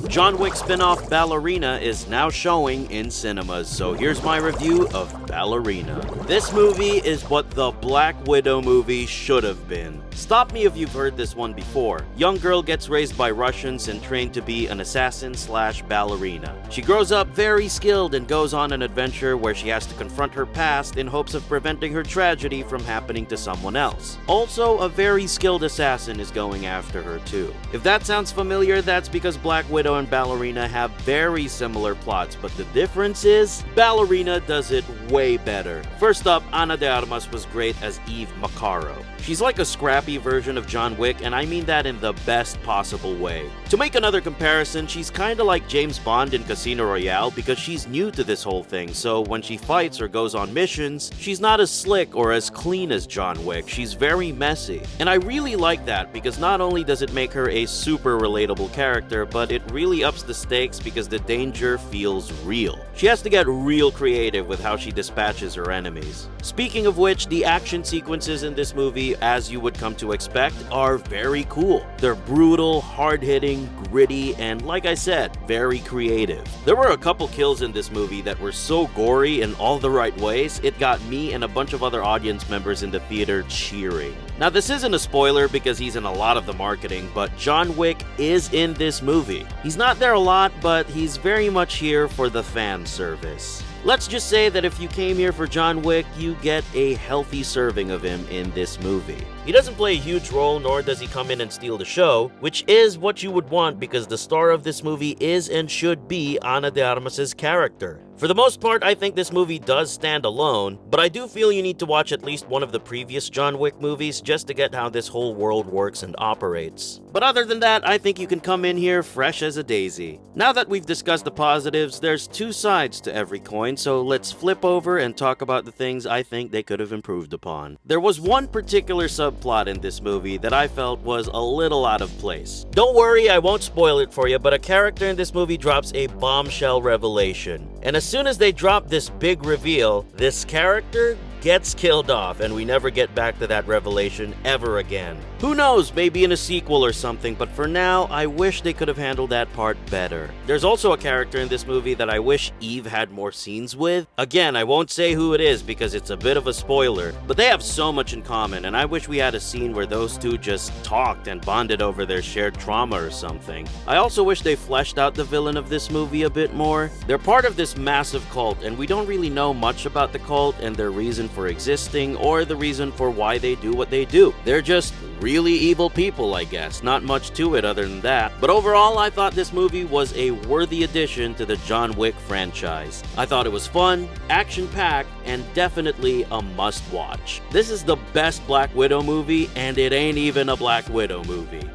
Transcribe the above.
John Wick Spin-Off Ballerina is now showing in cinemas, so here's my review of Ballerina. This movie is what the Black Widow movie should have been. Stop me if you've heard this one before. Young girl gets raised by Russians and trained to be an assassin/ballerina. She grows up very skilled and goes on an adventure where she has to confront her past in hopes of preventing her tragedy from happening to someone else. Also, a very skilled assassin is going after her too. If that sounds familiar, that's because Black Widow and Ballerina have very similar plots, but the difference is, Ballerina does it way better. First up, Ana de Armas was great as Eve Macaro. She's like a scrappy version of John Wick, and I mean that in the best possible way. To make another comparison, she's kinda like James Bond in Casino Royale because she's new to this whole thing, so when she fights or goes on missions, she's not as slick or as clean as John Wick, she's very messy. And I really like that because not only does it make her a super relatable character, but it really ups the stakes because the danger feels real. She has to get real creative with how she dispatches her enemies. Speaking of which, the action sequences in this movie, as you would come to expect, are very cool. They're brutal, hard-hitting, gritty, and like I said, very creative. There were a couple kills in this movie that were so gory in all the right ways, it got me and a bunch of other audience members in the theater cheering. Now this isn't a spoiler because he's in a lot of the marketing, but John Wick is in this movie. He's not there a lot, but he's very much here for the fan service. Let's just say that if you came here for John Wick, you get a healthy serving of him in this movie. He doesn't play a huge role, nor does he come in and steal the show, which is what you would want because the star of this movie is and should be Ana de Armas' character. For the most part, I think this movie does stand alone, but I do feel you need to watch at least one of the previous John Wick movies just to get how this whole world works and operates. But other than that, I think you can come in here fresh as a daisy. Now that we've discussed the positives, there's two sides to every coin, so let's flip over and talk about the things I think they could have improved upon. There was one particular subplot in this movie that I felt was a little out of place. Don't worry, I won't spoil it for you, but a character in this movie drops a bombshell revelation. And as soon as they drop this big reveal, this character gets killed off, and we never get back to that revelation ever again. Who knows, maybe in a sequel or something, but for now, I wish they could have handled that part better. There's also a character in this movie that I wish Eve had more scenes with. Again, I won't say who it is because it's a bit of a spoiler, but they have so much in common, and I wish we had a scene where those two just talked and bonded over their shared trauma or something. I also wish they fleshed out the villain of this movie a bit more. They're part of this massive cult, and we don't really know much about the cult and their reason for existing or the reason for why they do what they do. They're just really evil people, I guess. Not much to it other than that. But overall, I thought this movie was a worthy addition to the John Wick franchise. I thought it was fun, action-packed, and definitely a must-watch. This is the best Black Widow movie, and it ain't even a Black Widow movie.